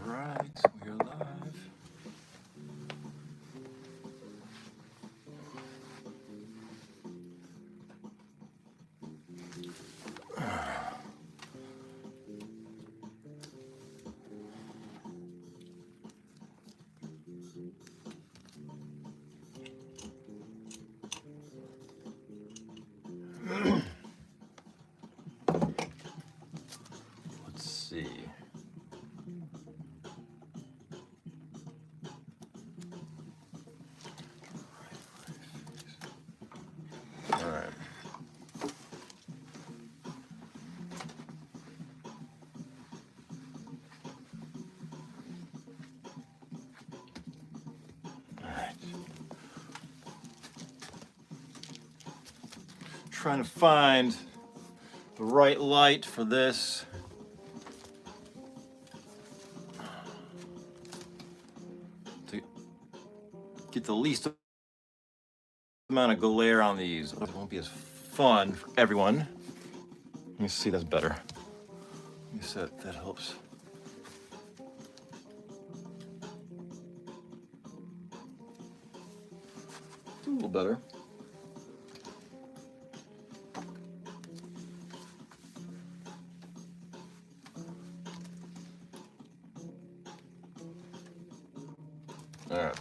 Right, we're live. Let's see. All right. Trying to find the right light for this. To get the least amount of glare on these. It won't be as fun for everyone. Let me see, that's better. Let me see, that helps. It's a little better. All right.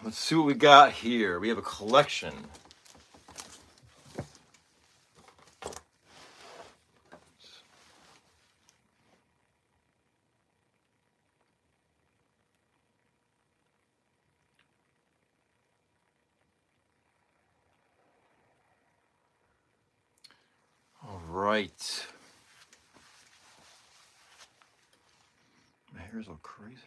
Let's see what we got here. We have a collection. All right. My hair's all crazy.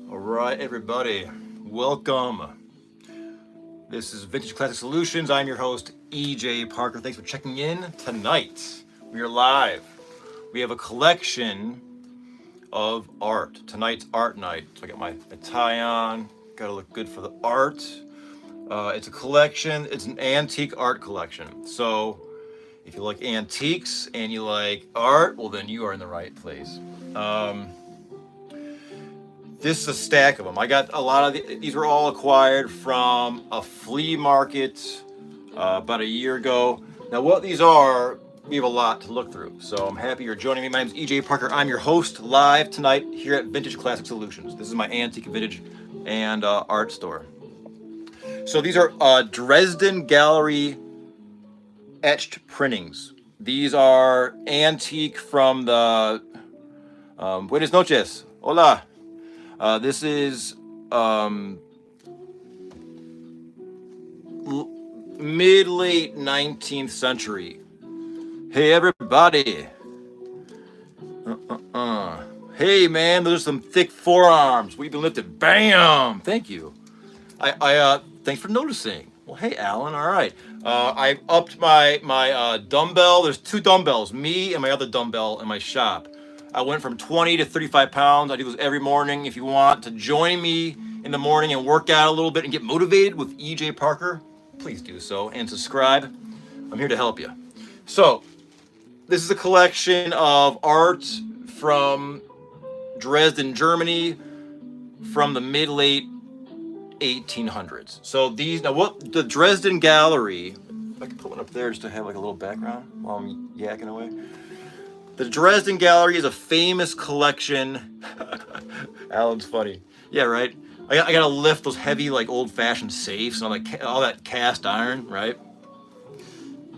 All right, everybody, welcome. This is Vintage Classic Solutions. I'm your host, EJ Parker. Thanks for checking in tonight. We are live. We have a collection of art. Tonight's art night. So I got my tie on. Got to look good for the art. It's a collection. It's an antique art collection. So if you like antiques and you like art, well, then you are in the right place. This is a stack of them. I got a lot of these were all acquired from a flea market about a year ago. Now what these are, we have a lot to look through. So I'm happy you're joining me. My name is EJ Parker. I'm your host live tonight here at Vintage Classic Solutions. This is my antique, vintage, and art store. So these are Dresden Gallery etched printings. These are antique from the Buenas noches. Hola. This is mid-late 19th century. Hey, everybody. Hey, man, those are some thick forearms. We've been lifted. Bam! Thank you. Thanks for noticing. Well, hey, Alan. All right. I upped my dumbbell. There's two dumbbells, me and my other dumbbell in my shop. I went from 20 to 35 pounds. I do this every morning. If you want to join me in the morning and work out a little bit and get motivated with EJ Parker, please do so and subscribe. I'm here to help you. So, this is a collection of art from Dresden, Germany, from the mid-late 1800s. So these, now what the Dresden Gallery, if I can put one up there just to have like a little background while I'm yakking away. The Dresden Gallery is a famous collection. Alan's funny. Yeah, right? I gotta lift those heavy, like old-fashioned safes and all that cast iron, right?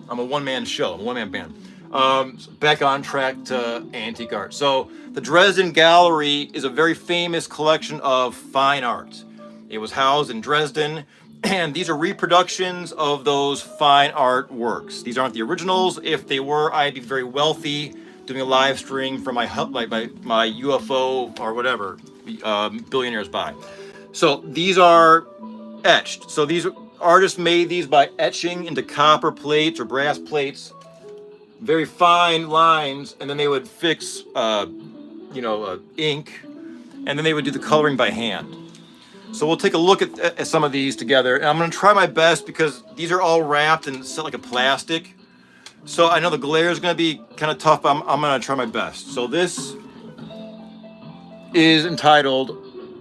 I'm a one-man show. I'm a one-man band. So back on track to antique art. So the Dresden Gallery is a very famous collection of fine art. It was housed in Dresden, and these are reproductions of those fine art works. These aren't the originals. If they were, I'd be very wealthy doing a live stream from my UFO or whatever billionaires buy. So these are etched. So these artists made these by etching into copper plates or brass plates, very fine lines, and then they would fix, ink, and then they would do the coloring by hand. So we'll take a look at some of these together, and I'm going to try my best because these are all wrapped and set like a plastic. So I know the glare is going to be kind of tough, but I'm going to try my best. So this is entitled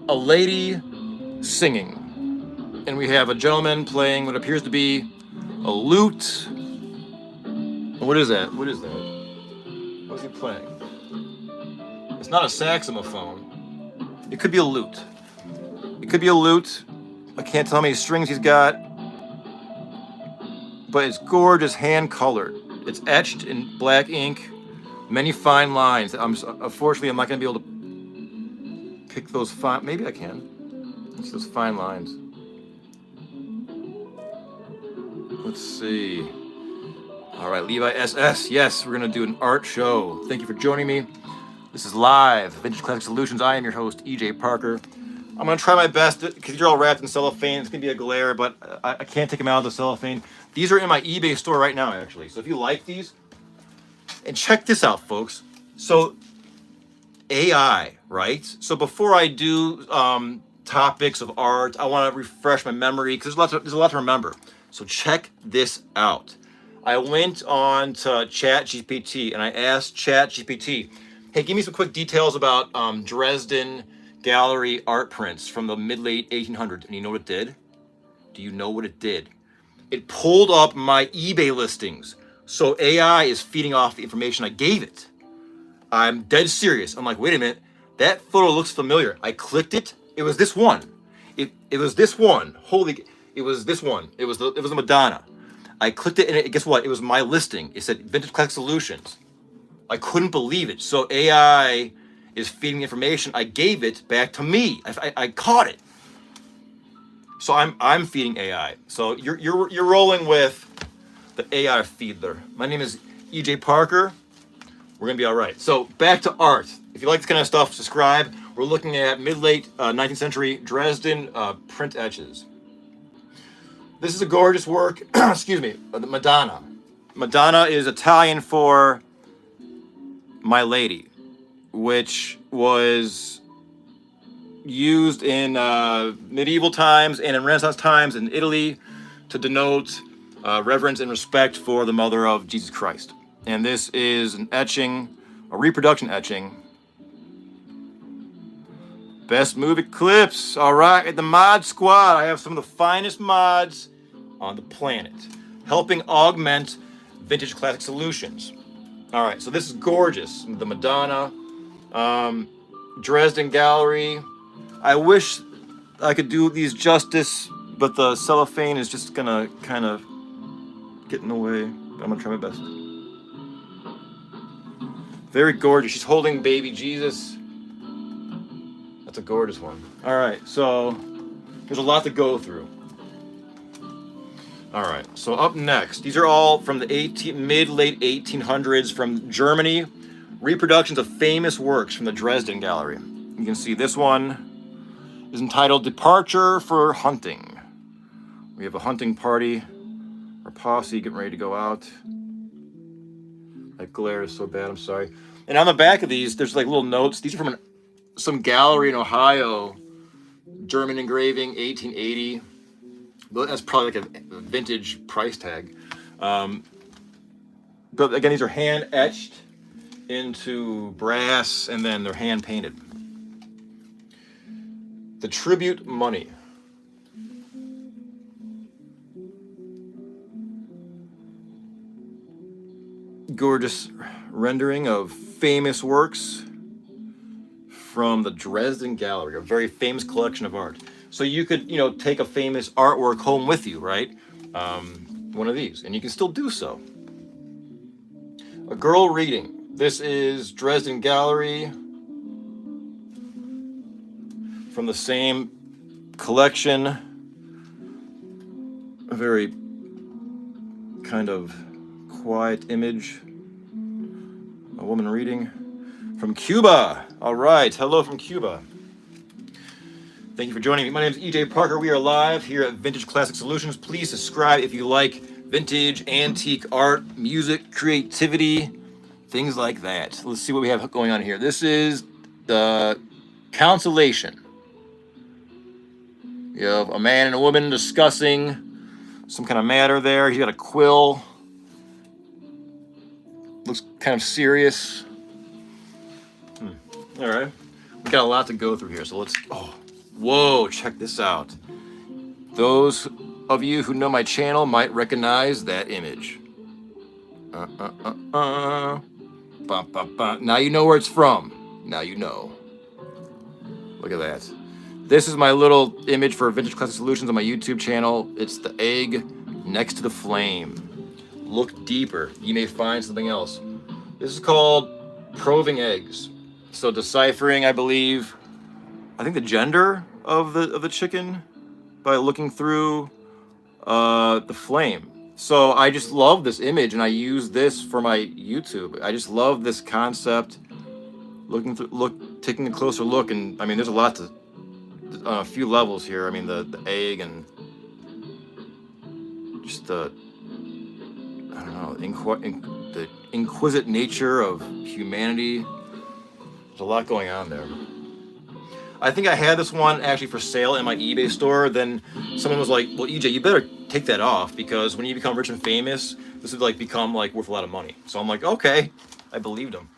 "A Lady Singing," and we have a gentleman playing what appears to be a lute. What is that? What is that? What is he playing? It's not a saxophone. It could be a lute. It could be a lute. I can't tell how many strings he's got, but it's gorgeous, hand colored. It's etched in black ink, many fine lines. Unfortunately, I'm not going to be able to pick those fine. Maybe I can. It's those fine lines. Let's see. All right, Levi SS. Yes, we're going to do an art show. Thank you for joining me. This is live, Vintage Classic Solutions. I am your host, EJ Parker. I'm going to try my best because you're all wrapped in cellophane. It's going to be a glare, but I can't take them out of the cellophane. These are in my eBay store right now, actually. So if you like these, and check this out, folks. So AI, right? So before I do topics of art, I want to refresh my memory because there's a lot to remember. So check this out. I went on to ChatGPT and I asked ChatGPT, hey, give me some quick details about Dresden Gallery art prints from the mid-late 1800s. And you know what it did? Do you know what it did? It pulled up my eBay listings. So AI is feeding off the information I gave it. I'm dead serious. I'm like, wait a minute. That photo looks familiar. I clicked it. It was this one. It was this one. It was this one. It was the Madonna. I clicked it and guess what? It was my listing. It said Vintage Classic Solutions. I couldn't believe it. So AI is feeding the information I gave it back to me. I caught it. So I'm feeding AI. So you're rolling with the AI feeder. My name is EJ Parker. We're gonna be all right. So back to art. If you like this kind of stuff, subscribe. We're looking at mid-late 19th century Dresden print etches. This is a gorgeous work. Excuse me, the Madonna. Madonna is Italian for My Lady, which was used in medieval times and in Renaissance times in Italy to denote reverence and respect for the mother of Jesus Christ. And this is an etching, a reproduction etching. Best movie clips. All right, the Mod Squad. I have some of the finest mods on the planet, helping augment Vintage Classic Solutions. All right, so this is gorgeous. The Madonna, Dresden Gallery. I wish I could do these justice, but the cellophane is just gonna kind of get in the way. I'm gonna try my best. Very gorgeous. She's holding baby Jesus. That's a gorgeous one. All right, so there's a lot to go through. All right, so up next, these are all from the mid-late 1800s from Germany, reproductions of famous works from the Dresden Gallery. You can see this one is entitled Departure for Hunting. We have a hunting party, or posse getting ready to go out. That glare is so bad, I'm sorry. And on the back of these, there's like little notes. These are from some gallery in Ohio, German engraving, 1880. That's probably like a vintage price tag. But again, these are hand etched into brass and then they're hand painted. The tribute money. Gorgeous rendering of famous works from the Dresden Gallery, a very famous collection of art. So you could, take a famous artwork home with you, right? One of these, and you can still do so. A girl reading. This is Dresden Gallery from the same collection. A very kind of quiet image A woman reading from Cuba. All right. Hello from Cuba. Thank you for joining me. My name is EJ Parker. We are live here at Vintage Classic Solutions. Please subscribe if you like vintage, antique art, music, creativity, things like that. Let's see what we have going on here. This is the Consolation. You have a man and a woman discussing some kind of matter there. He's got a quill. Looks kind of serious. All right. We got a lot to go through here, so let's... Oh, whoa, check this out. Those of you who know my channel might recognize that image. Now you know where it's from. Now you know. Look at that. This is my little image for Vintage Classic Solutions on my YouTube channel. It's the egg next to the flame. Look deeper. You may find something else. This is called proving eggs. So deciphering, I believe, I think the gender of the chicken by looking through the flame. So I just love this image, and I use this for my YouTube. I just love this concept. Taking a closer look, and I mean, there's a lot to, on a few levels here. I mean, the egg and just the, I don't know, the inquisitive nature of humanity. There's a lot going on there. I think I had this one actually for sale in my eBay store. Then someone was like, well, EJ, you better take that off, because when you become rich and famous, this would like become like worth a lot of money. So I'm like, okay, I believed him.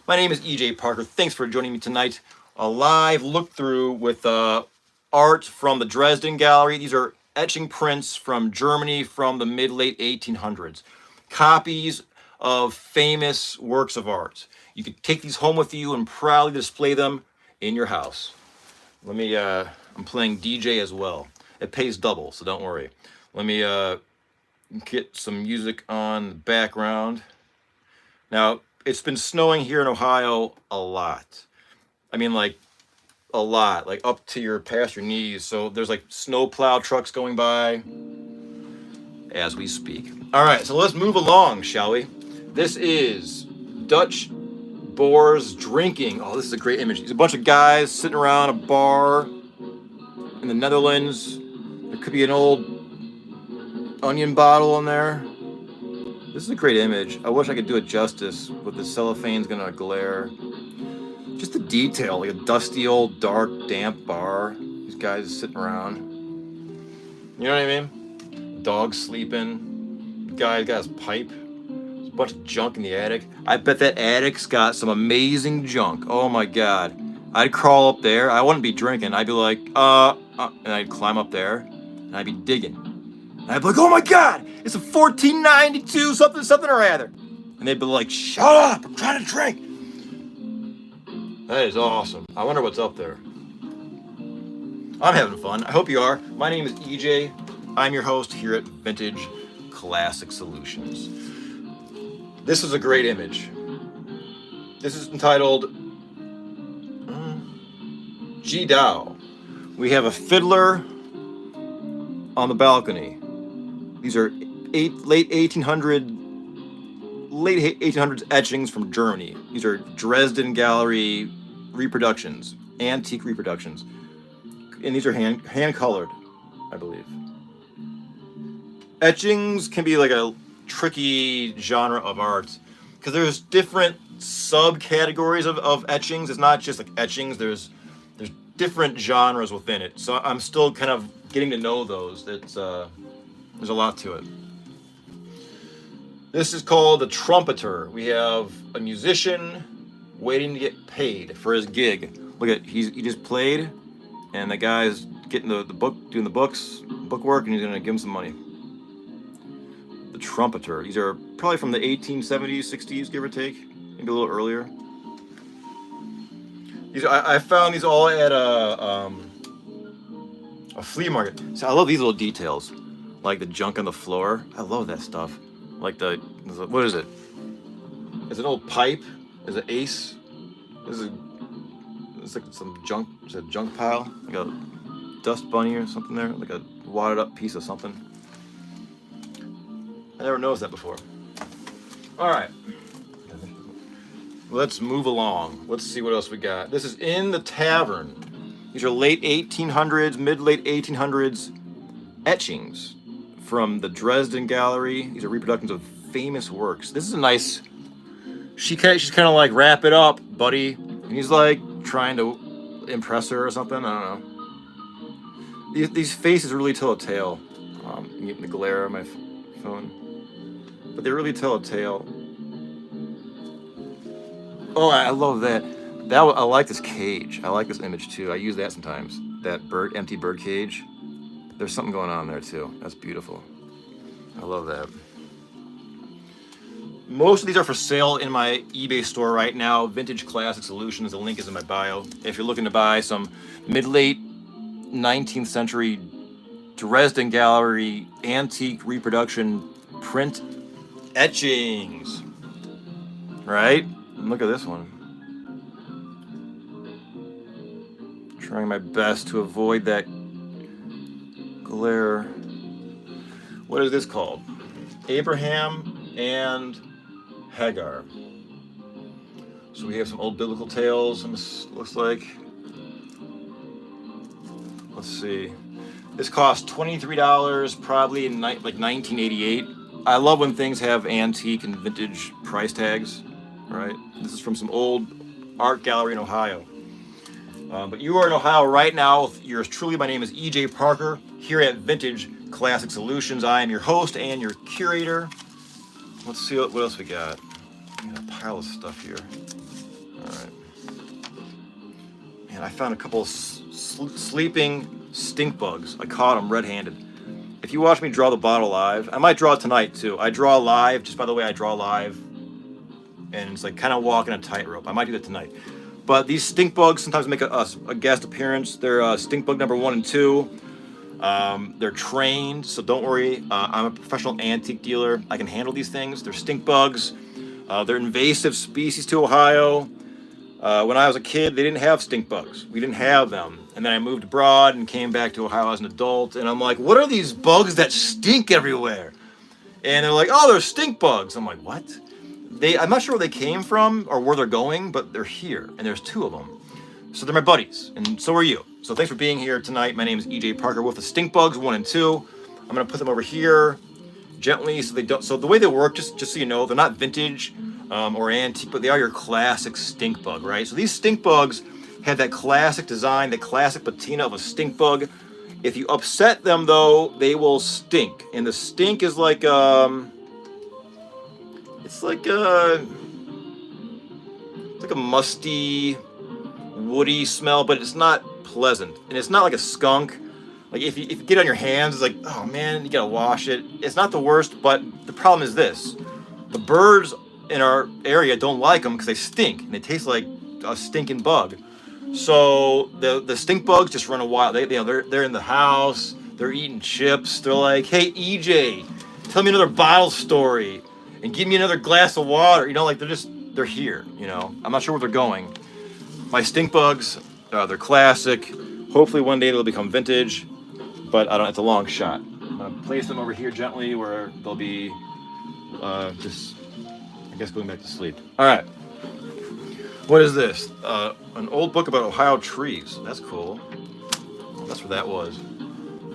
My name is EJ Parker. Thanks for joining me tonight. A live look through with art from the Dresden Gallery. These are etching prints from Germany from the mid-late 1800s. Copies of famous works of art. You could take these home with you and proudly display them in your house. Let me, I'm playing DJ as well. It pays double, so don't worry. Let me get some music on the background. Now, it's been snowing here in Ohio a lot. I mean, like, a lot, like up to past your knees. So there's like snow plow trucks going by as we speak. All right, so let's move along, shall we? This is Dutch Boers drinking. Oh, this is a great image. There's a bunch of guys sitting around a bar in the Netherlands. There could be an old onion bottle in there. This is a great image. I wish I could do it justice, but the cellophane's gonna glare. Just the detail, like a dusty old dark damp bar. These guys sitting around. You know what I mean? Dog sleeping. Guy got his pipe. There's a bunch of junk in the attic. I bet that attic's got some amazing junk. Oh my God. I'd crawl up there. I wouldn't be drinking. I'd be like, and I'd climb up there and I'd be digging. And I'd be like, oh my God, it's a 1492 something or other. And they'd be like, shut up, I'm trying to drink. That is awesome. I wonder what's up there. I'm having fun. I hope you are. My name is EJ. I'm your host here at Vintage Classic Solutions. This is a great image. This is entitled Ji Dao. We have a fiddler on the balcony. These are late 1800s etchings from Germany. These are Dresden Gallery reproductions, antique reproductions. And these are hand colored, I believe. Etchings can be like a tricky genre of art because there's different subcategories of etchings. It's not just like etchings. There's different genres within it. So I'm still kind of getting to know those. There's a lot to it. This is called the Trumpeter. We have a musician waiting to get paid for his gig. Look at, he just played, and the guy's getting the book, doing the bookwork, and he's gonna give him some money. The Trumpeter. These are probably from the 1870s, 60s, give or take, maybe a little earlier. These I found these all at a flea market. So I love these little details, like the junk on the floor. I love that stuff. Like what is it? It's an old pipe. It's an ace. It's like some junk. It's a junk pile, like a dust bunny or something there, like a wadded up piece of something. I never noticed that before. All right. let's move along. Let's see what else we got. This is In the Tavern. These are late 1800s, mid-late 1800s etchings from the Dresden Gallery. These are reproductions of famous works. This is a nice... she's kind of like, wrap it up, buddy. And he's like trying to impress her or something. I don't know. These faces really tell a tale. I'm getting the glare on my phone. But they really tell a tale. Oh, I love that. I like this cage. I like this image too. I use that sometimes. That empty bird cage. There's something going on there too. That's beautiful. I love that. Most of these are for sale in my eBay store right now. Vintage Classic Solutions. The link is in my bio. If you're looking to buy some mid-late 19th century Dresden Gallery antique reproduction print etchings, right? And look at this one. Trying my best to avoid that glare. What is this called? Abraham and Hagar. So we have some old biblical tales. Looks like. Let's see. This cost $23, probably in like 1988. I love when things have antique and vintage price tags, right? This is from some old art gallery in Ohio. But you are in Ohio right now with yours truly. My name is EJ Parker here at Vintage Classic Solutions. I am your host and your curator. Let's see what else we got. We got a pile of stuff here. All right. Man, I found a couple of sleeping stink bugs. I caught them red-handed. If you watch me draw the bottle live, I might draw it tonight too. I draw live, just by the way, I draw live. And it's like kind of walking a tightrope. I might do that tonight. But these stink bugs sometimes make a guest appearance. They're stink bug number 1 and 2. They're trained, so don't worry. I'm a professional antique dealer. I can handle these things. They're stink bugs. They're invasive species to Ohio. When I was a kid, they didn't have stink bugs. We didn't have them. And then I moved abroad and came back to Ohio as an adult. And I'm like, what are these bugs that stink everywhere? And they're like, oh, they're stink bugs. I'm like, what? I'm not sure where they came from or where they're going, but they're here. And there's 2 of them. So they're my buddies. And so are you. So thanks for being here tonight. My name is EJ Parker with the stink bugs 1 and 2. I'm going to put them over here gently so they don't. So the way they work, just so you know, they're not vintage or antique, but they are your classic stink bug, right? So these stink bugs have that classic design, that classic patina of a stink bug. If you upset them, though, they will stink. And the stink is like, it's like a musty, woody smell, but it's not pleasant. And it's not like a skunk. Like if you get it on your hands, it's like, oh man, you gotta wash it. It's not the worst, but the problem is this. The birds in our area don't like them because they stink. And they taste like a stinking bug. So the stink bugs just run wild. They're in the house. They're eating chips. They're like, hey EJ, tell me another bottle story, and give me another glass of water. You know, like they're here. You know, I'm not sure where they're going. My stink bugs, they're classic. Hopefully one day they'll become vintage, but I don't. It's a long shot. I'm gonna place them over here gently where they'll be just, I guess, going back to sleep. All right. What is this? An old book about Ohio trees. That's cool. That's what that was.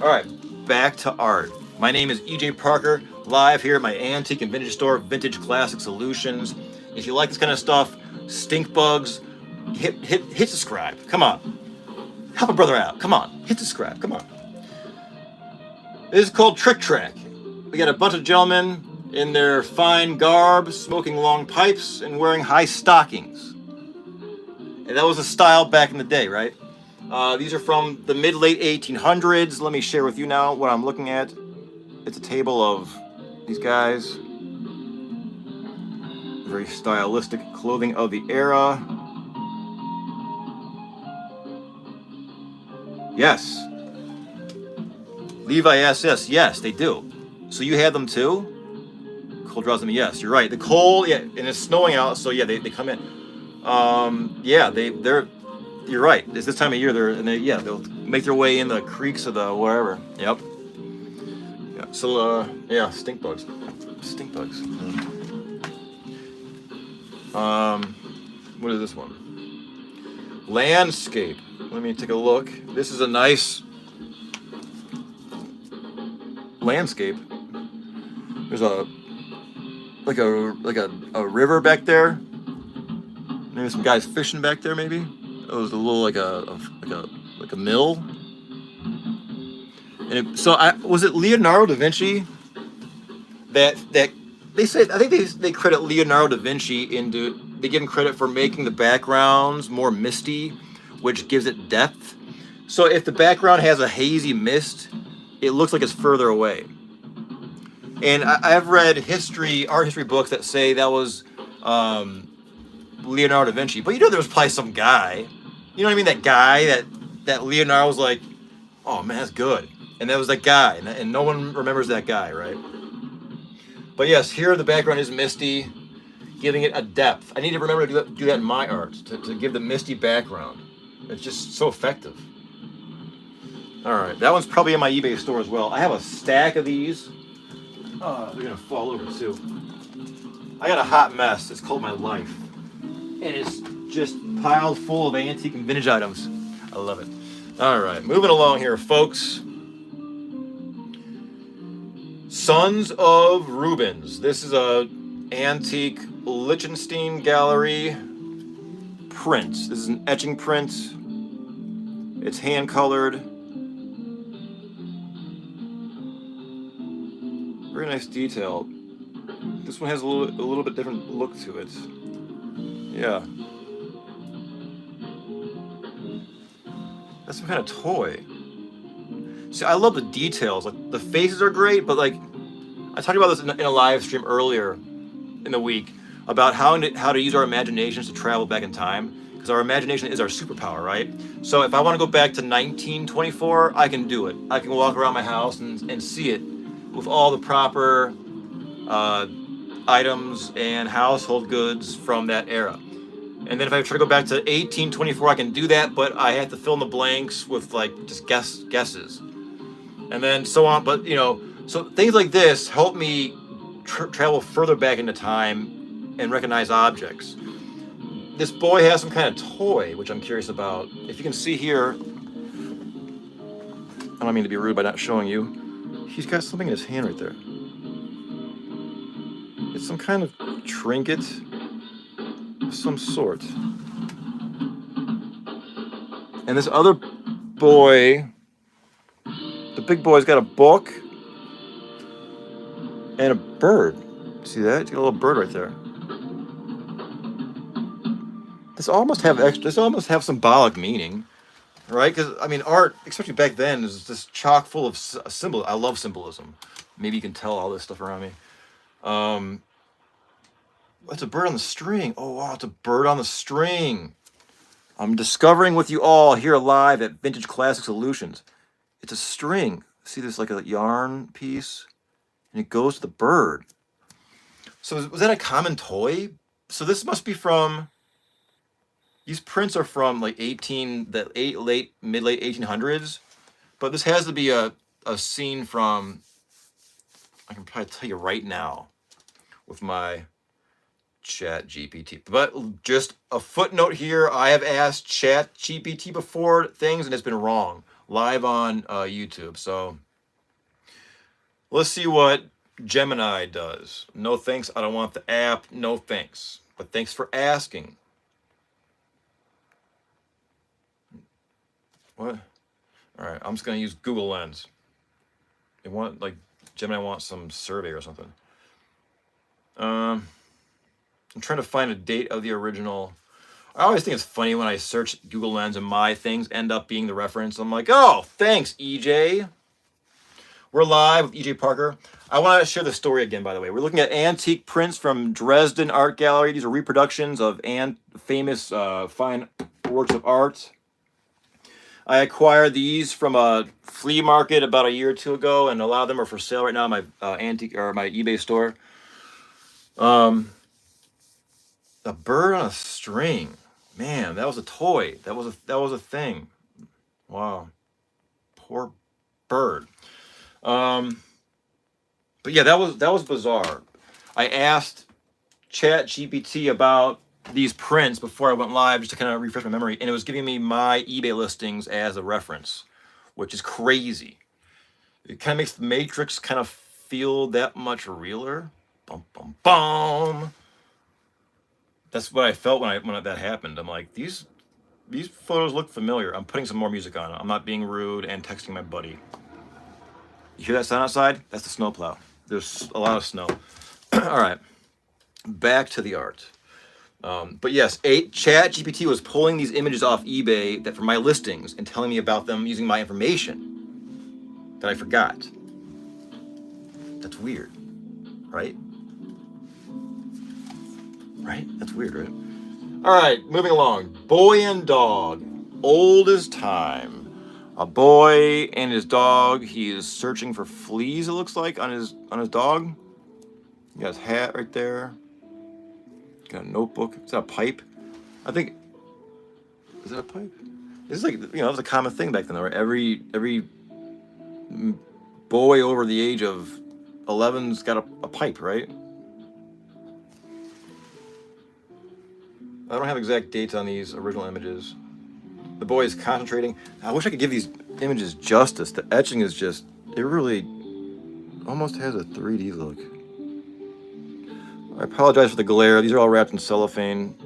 All right, back to art. My name is EJ Parker, live here at my antique and vintage store, Vintage Classic Solutions. If you like this kind of stuff, stink bugs, hit subscribe. Come on. Help a brother out. Come on. Hit subscribe. Come on. This is called Trick Track. We got a bunch of gentlemen in their fine garb, smoking long pipes and wearing high stockings. And that was a style back in the day, right? These are from the mid-late 1800s. Let me share with you now what I'm looking at. It's a table of these guys. Very stylistic clothing of the era. Yes. Levi SS, yes, they do. So you had them too? Cold draws them, yes, you're right. The cold, yeah, and it's snowing out, so yeah, they come in. Yeah, they're. You're right. It's this time of year. They'll make their way in the creeks of the wherever. Yep. Yeah. So yeah, stink bugs. Stink bugs. What is this one? Landscape. Let me take a look. This is a nice landscape. There's a a river back there. Maybe some guys fishing back there. Maybe it was a little like a mill. And was it Leonardo da Vinci that they say, I think they credit Leonardo da Vinci they give him credit for making the backgrounds more misty, which gives it depth. So if the background has a hazy mist, it looks like it's further away. And I've read art history books that say that was Leonardo da Vinci, but there was probably some guy, you know what I mean? That guy that Leonardo was like, oh man, that's good, and that was that guy, and no one remembers that guy, right? But yes, here the background is misty, giving it a depth. I need to remember to do that in my art, to give the misty background. It's just so effective. All right, that one's probably in my eBay store as well. I have a stack of these. Oh, they're gonna fall over too. I got a hot mess. It's called my life, and it's just piled full of antique and vintage items. I love it. All right, moving along here, folks. Sons of Rubens. This is a antique Liechtenstein Gallery print. This is an etching print. It's hand colored. Very nice detail. This one has a little bit different look to it. Yeah. That's some kind of toy. See, I love the details. Like the faces are great, but like I talked about this in a live stream earlier in the week about how to use our imaginations to travel back in time, because our imagination is our superpower, right? So if I want to go back to 1924, I can do it. I can walk around my house and see it with all the proper items and household goods from that era. And then if I try to go back to 1824, I can do that, but I have to fill in the blanks with like just guesses. And then so on, but so things like this help me travel further back into time and recognize objects. This boy has some kind of toy, which I'm curious about. If you can see here, I don't mean to be rude by not showing you. He's got something in his hand right there. It's some kind of trinket of some sort. And this other boy, the big boy's got a book and a bird. See that? It's got a little bird right there. This almost have symbolic meaning, right? Because I mean, art, especially back then, is just chock full of symbol. I love symbolism. Maybe you can tell all this stuff around me. It's a bird on the string. Oh wow, it's a bird on the string. I'm discovering with you all here live at Vintage Classic Solutions. It's a string. See this, like a yarn piece, and it goes to the bird. So was that a common toy? So this must be from. These prints are from like mid late 1800s, but this has to be a scene from. I can probably tell you right now, with my Chat GPT. But just a footnote here: I have asked Chat GPT before things, and it's been wrong live on YouTube. So let's see what Gemini does. No thanks. I don't want the app. No thanks. But thanks for asking. What? All right, I'm just gonna use Google Lens. They want Gemini wants some survey or something. I'm trying to find a date of the original. I always think it's funny when I search Google Lens and my things end up being the reference. I'm like, oh, thanks, EJ. We're live with EJ Parker. I want to share the story again, by the way. We're looking at antique prints from Dresden Art Gallery. These are reproductions of famous fine works of art. I acquired these from a flea market about a year or two ago, and a lot of them are for sale right now in my antique or my eBay store. A bird on a string, man, that was a toy. That was a thing. Wow, poor bird. But yeah, that was bizarre. I asked Chat GPT about these prints before I went live just to kind of refresh my memory, and it was giving me my eBay listings as a reference, which is crazy. It kind of makes the Matrix kind of feel that much realer. Bum bum bum. That's what I felt when that happened. I'm like, these photos look familiar. I'm putting some more music on. I'm not being rude and texting my buddy. You hear that sound outside? That's the snowplow. There's a lot of snow. All right, back to the art. But yes, ChatGPT was pulling these images off eBay that for my listings and telling me about them using my information that I forgot. That's weird, right? Right? That's weird, right? All right, moving along. Boy and dog, old as time. A boy and his dog. He is searching for fleas. It looks like on his dog. He got his hat right there. Got a notebook. Is that a pipe? I think. Is that a pipe? This is like, it was a common thing back then, where every boy over the age of 11's got a pipe, right? I don't have exact dates on these original images. The boy is concentrating. I wish I could give these images justice. The etching is just, it really almost has a 3D look. I apologize for the glare. These are all wrapped in cellophane.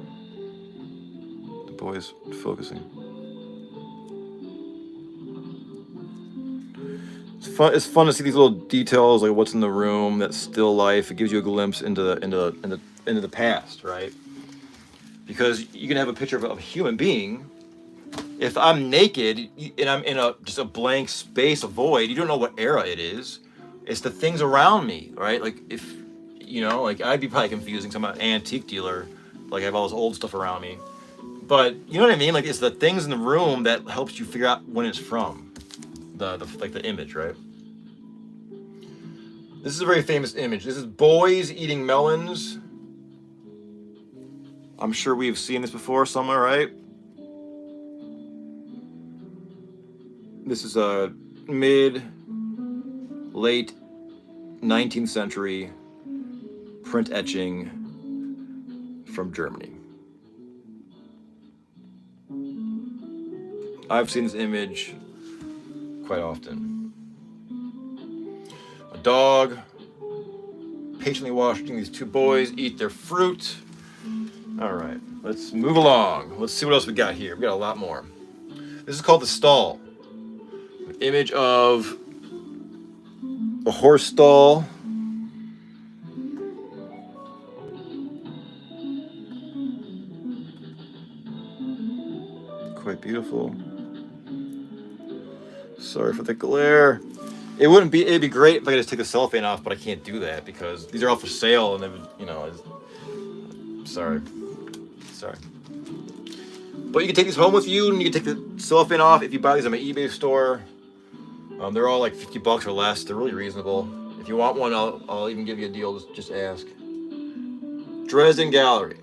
The boy's focusing. It's fun to see these little details, like what's in the room, that still life. It gives you a glimpse into the past, right? Because you can have a picture of a human being. If I'm naked and I'm in just a blank space, a void, you don't know what era it is. It's the things around me, right? Like if, like I'd be probably confusing some antique dealer, like I have all this old stuff around me. But you know what I mean? Like it's the things in the room that helps you figure out when it's from, the image, right? This is a very famous image. This is boys eating melons. I'm sure we've seen this before somewhere, right? This is a late 19th century print etching from Germany. I've seen this image quite often. A dog patiently watching these two boys eat their fruit. All right, let's move along. Let's see what else we got here. We got a lot more. This is called the stall. An image of a horse stall. Quite beautiful. Sorry for the glare. It'd be great if I could just take the cellophane off, but I can't do that because these are all for sale and they would, sorry. But you can take these home with you and you can take the cellophane off if you buy these on my eBay store. They're all like $50 or less. They're really reasonable. If you want one, I'll even give you a deal. Just ask. Dresden Gallery.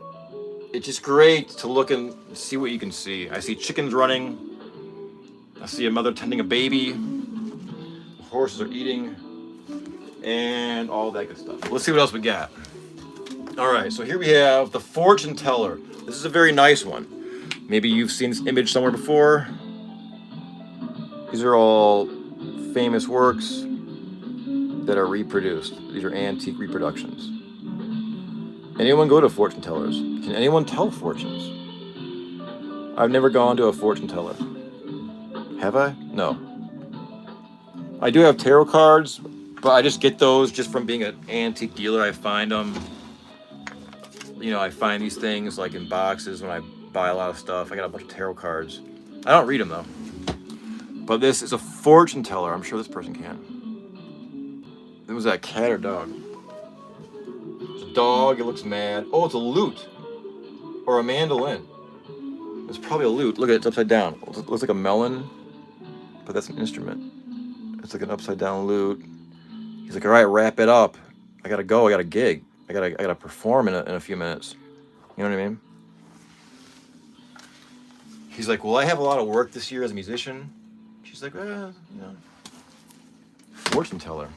It's just great to look and see what you can see. I see chickens running. I see a mother tending a baby. The horses are eating. And all that good stuff. Let's see what else we got. All right, so here we have the fortune teller. This is a very nice one. Maybe you've seen this image somewhere before. These are all famous works that are reproduced. These are antique reproductions. Anyone go to fortune tellers? Can anyone tell fortunes? I've never gone to a fortune teller. Have I? No. I do have tarot cards, but I just get those just from being an antique dealer. I find them. I find these things like in boxes when I buy a lot of stuff. I got a bunch of tarot cards. I don't read them though. But this is a fortune teller. I'm sure this person can. It was that a cat or dog? It's a dog. It looks mad. Oh, it's a lute or a mandolin. It's probably a lute. Look at it. It's upside down. It looks like a melon, but that's an instrument. It's like an upside down lute. He's like, all right, wrap it up. I gotta go. I got a gig. I gotta perform in a few minutes. You know what I mean? He's like, well, I have a lot of work this year as a musician. She's like, fortune teller.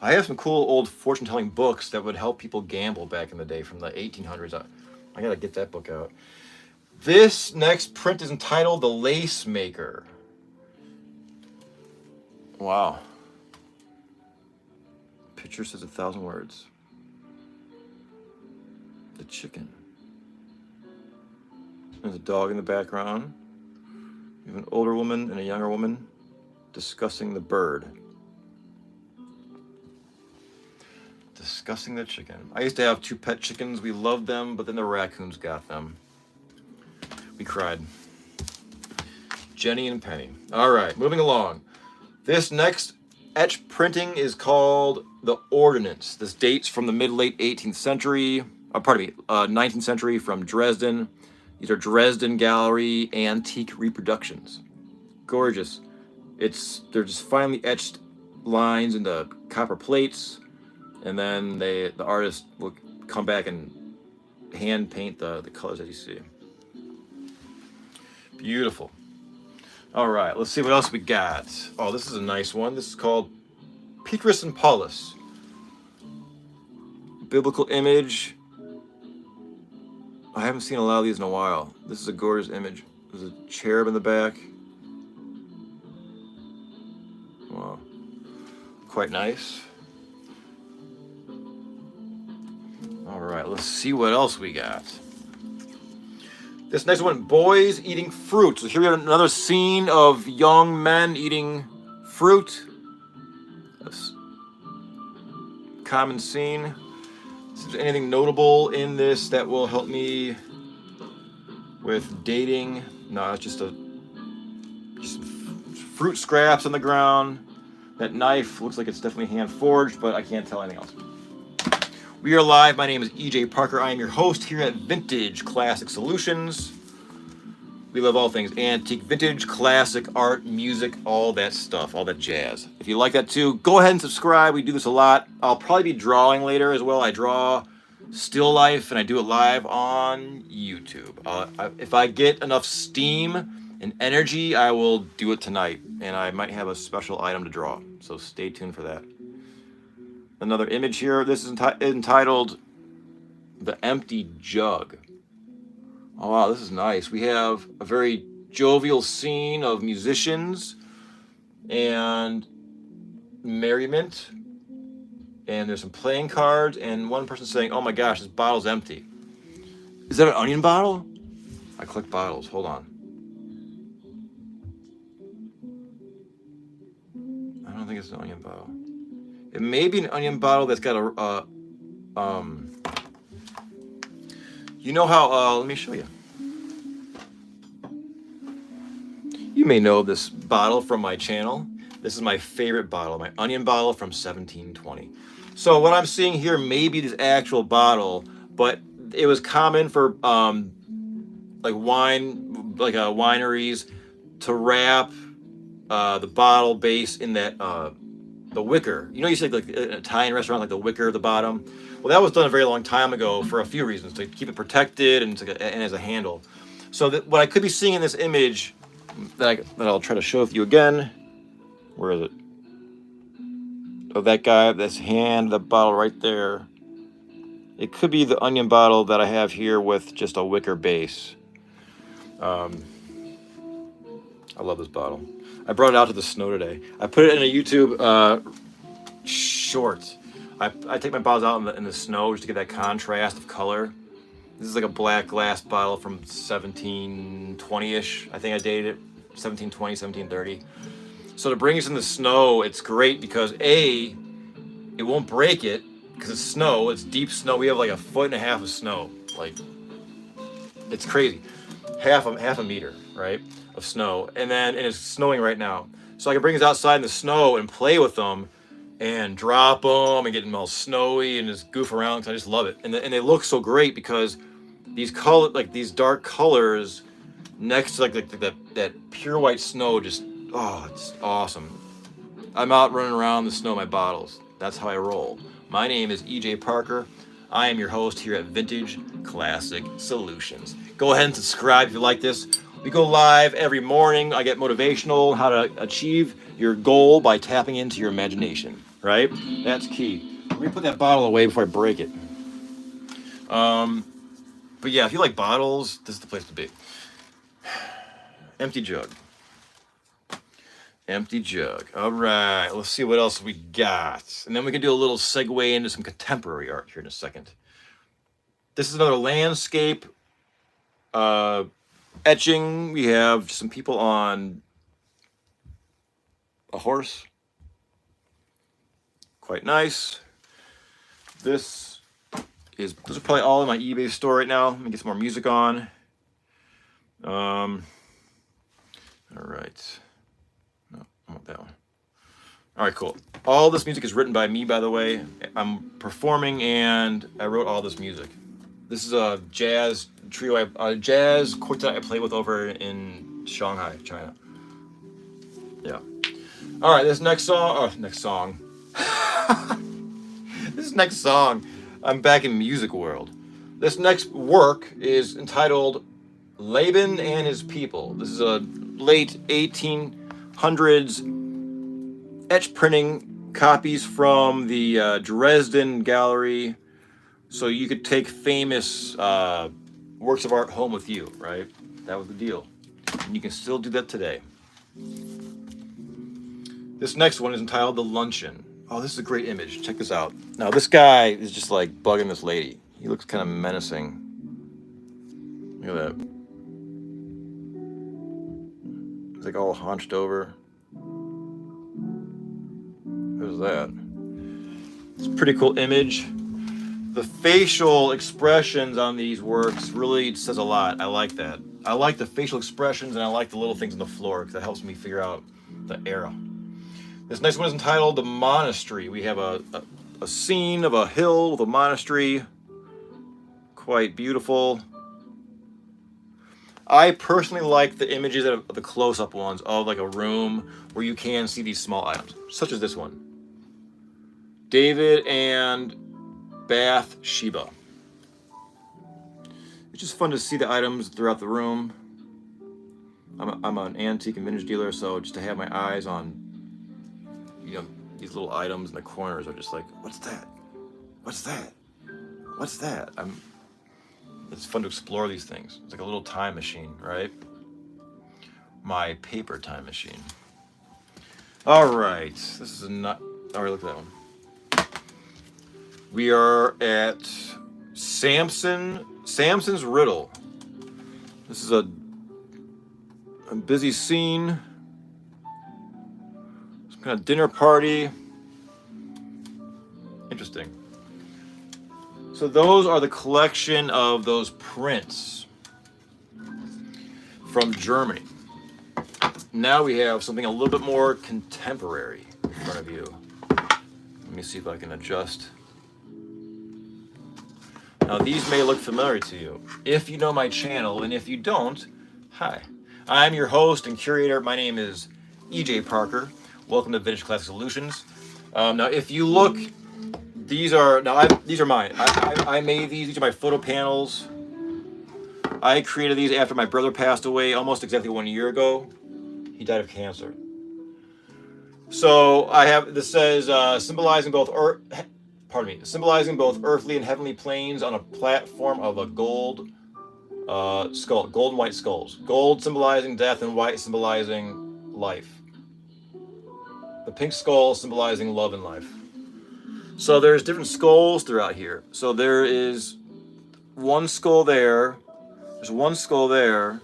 I have some cool old fortune telling books that would help people gamble back in the day from the 1800s. I gotta get that book out. This next print is entitled The Lace Maker. Wow. Picture says 1,000 words. The chicken. There's a dog in the background. You have an older woman and a younger woman discussing the bird. Discussing the chicken. I used to have 2 pet chickens. We loved them, but then the raccoons got them. We cried. Jenny and Penny. All right, moving along. This next etch printing is called The Ordinance. This dates from the mid-late 18th century. 19th century from Dresden. These are Dresden Gallery antique reproductions. Gorgeous. They're just finely etched lines into copper plates, and then the artist will come back and hand paint the colors that you see. Beautiful. All right, let's see what else we got. Oh, this is a nice one. This is called Petrus and Paulus. Biblical image. I haven't seen a lot of these in a while. This is a gorgeous image. There's a cherub in the back. Wow. Quite nice. All right, let's see what else we got. This next one, boys eating fruit. So here we have another scene of young men eating fruit. That's a common scene. Is there anything notable in this that will help me with dating? No, it's just fruit scraps on the ground. That knife looks like it's definitely hand forged, but I can't tell anything else. We are live. My name is EJ Parker. I am your host here at Vintage Classic Solutions. We love all things antique, vintage, classic, art, music, all that stuff, all that jazz. If you like that too, go ahead and subscribe. We do this a lot. I'll probably be drawing later as well. I draw still life and I do it live on YouTube. If I get enough steam and energy, I will do it tonight. And I might have a special item to draw. So stay tuned for that. Another image here. This is entitled The Empty Jug. Oh, wow, this is nice. We have a very jovial scene of musicians and merriment. And there's some playing cards and one person saying, oh my gosh, this bottle's empty. Is that an onion bottle? I collect bottles. Hold on. I don't think it's an onion bottle. It may be an onion bottle that's got a, you know how, let me show you. You may know this bottle from my channel. This is my favorite bottle, my onion bottle from 1720. So what I'm seeing here may be this actual bottle, but it was common for wineries to wrap the bottle base in that the wicker. You know, you say like an Italian restaurant, like the wicker at the bottom. Well, that was done a very long time ago for a few reasons, to keep it protected and as a handle. So what I could be seeing in this image that I'll try to show with you again. Where is it? Oh, that guy, this hand, the bottle right there. It could be the onion bottle that I have here with just a wicker base. I love this bottle. I brought it out to the snow today. I put it in a YouTube short. I take my bottles out in the snow just to get that contrast of color. This is like a black glass bottle from 1720-ish. I think I dated it 1720, 1730. So to bring us in the snow, it's great because A, it won't break it because it's snow. It's deep snow. We have like 1.5 feet of snow. Like, it's crazy. Half a meter, right, of snow. And it's snowing right now. So I can bring these outside in the snow and play with them and drop them and get them all snowy and just goof around. Cause I just love it. And they look so great because these dark colors next to that pure white snow just, oh, it's awesome. I'm out running around the snow in my bottles. That's how I roll. My name is EJ Parker. I am your host here at Vintage Classic Solutions. Go ahead and subscribe if you like this. We go live every morning. I get motivational, how to achieve your goal by tapping into your imagination, right? That's key. Let me put that bottle away before I break it. But yeah, if you like bottles, this is the place to be. Empty jug. Empty jug. All right, let's see what else we got. And then we can do a little segue into some contemporary art here in a second. This is another landscape etching. We have some people on a horse. Quite nice. Those are probably all in my eBay store right now. Let me get some more music on. All right. No, I want that one. All right, cool. All this music is written by me, by the way. I'm performing and I wrote all this music. This is a jazz trio, a jazz quartet I play with over in Shanghai, China. Yeah. All right, this next song. This next song, I'm back in music world. This next work is entitled Laban and His People. This is a late 1800s etch printing, copies from the Dresden Gallery. So you could take famous works of art home with you, right? That was the deal. And you can still do that today. This next one is entitled The Luncheon. Oh, this is a great image. Check this out. Now, this guy is just like bugging this lady. He looks kind of menacing. Look at that. He's like all hunched over. Who's that? It's a pretty cool image. The facial expressions on these works really says a lot. I like that. I like the facial expressions and I like the little things on the floor because that helps me figure out the era. This next one is entitled The Monastery. We have a scene of a hill with a monastery. Quite beautiful. I personally like the images of the close-up ones of like a room where you can see these small items, such as this one. David and Bathsheba. It's just fun to see the items throughout the room. I'm an antique and vintage dealer, so just to have my eyes on, you know, these little items in the corners are just like, what's that? What's that? What's that? It's fun to explore these things. It's like a little time machine, right? My paper time machine. All right, this is not. All right, look at that one. We are at Samson's Riddle. This is a busy scene. Some kind of dinner party. Interesting. So those are the collection of those prints from Germany. Now we have something a little bit more contemporary in front of you. Let me see if I can adjust. Now these may look familiar to you if you know my channel, and if you don't, hi. I'm your host and curator. My name is EJ Parker. Welcome to Vintage Classic Solutions. Now if you look, these are mine. I made these. These are my photo panels. I created these after my brother passed away almost exactly 1 year ago. He died of cancer. So I have, this says symbolizing both earthly and heavenly planes on a platform of a gold skull, gold and white skulls. Gold symbolizing death and white symbolizing life. The pink skull symbolizing love and life. So there's different skulls throughout here. So there is one skull there. There's one skull there.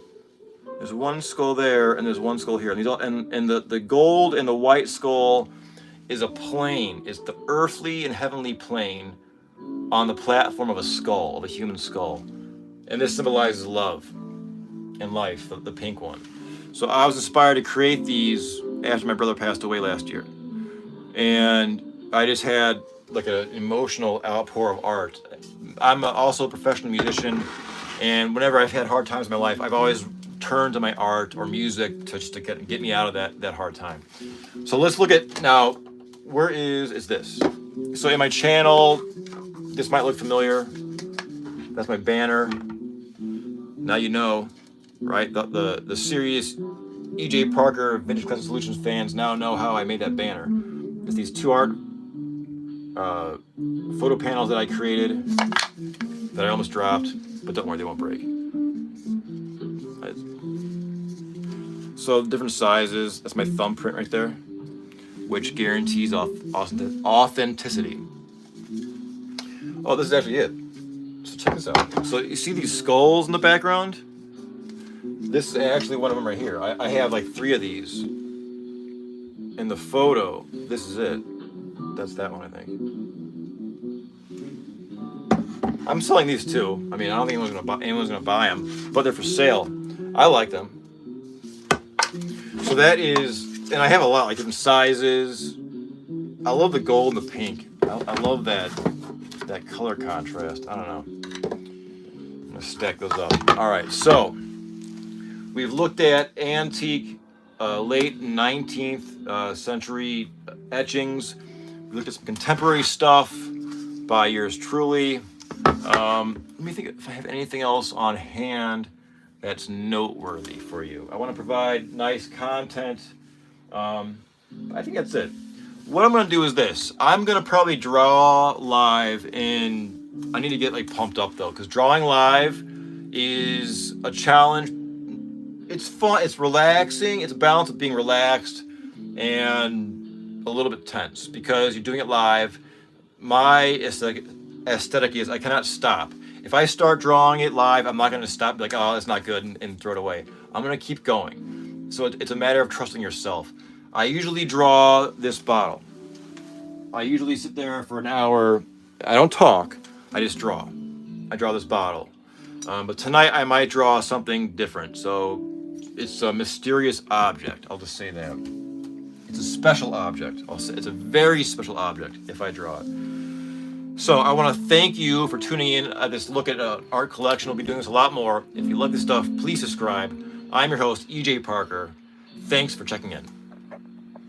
There's one skull there, and there's one skull here. And these all, and the gold and the white skull is a plane. It's the earthly and heavenly plane on the platform of a skull, of a human skull. And this symbolizes love and life, the pink one. So I was inspired to create these after my brother passed away last year. And I just had like an emotional outpour of art. I'm also a professional musician, and whenever I've had hard times in my life, I've always turned to my art or music to get me out of that hard time. So let's look at now, where is this? So in my channel, this might look familiar. That's my banner. Now you know, right? The serious EJ Parker Vintage Classic Solutions fans now know how I made that banner. It's these two art photo panels that I created that I almost dropped. but don't worry, they won't break. So different sizes. That's my thumbprint right there, which guarantees authenticity. Oh, this is actually it. So check this out. So you see these skulls in the background? This is actually one of them right here. I have like 3 of these. In the photo, this is it. That's that one, I think. I'm selling these too. I mean, I don't think anyone's gonna buy them, but they're for sale. I like them. So that is, and I have a lot, like different sizes. I love the gold and the pink. I love that color contrast. I don't know. I'm gonna stack those up. All right, so we've looked at antique, late 19th century etchings. We looked at some contemporary stuff by yours truly. Let me think if I have anything else on hand that's noteworthy for you. I want to provide nice content. I think that's it. What I'm going to do is this. I'm going to probably draw live in... I need to get like pumped up though, because drawing live is a challenge. It's fun. It's relaxing. It's a balance of being relaxed and a little bit tense because you're doing it live. My aesthetic is I cannot stop. If I start drawing it live, I'm not going to stop, be like, oh, that's not good, and throw it away. I'm going to keep going. So it's a matter of trusting yourself. I usually draw this bottle. I usually sit there for an hour. I don't talk. I just draw. I draw this bottle. But tonight I might draw something different. So it's a mysterious object. I'll just say that. It's a special object. I'll say it's a very special object if I draw it. So I want to thank you for tuning in at this look at art collection. We'll be doing this a lot more. If you like this stuff, please subscribe. I'm your host, EJ Parker. Thanks for checking in.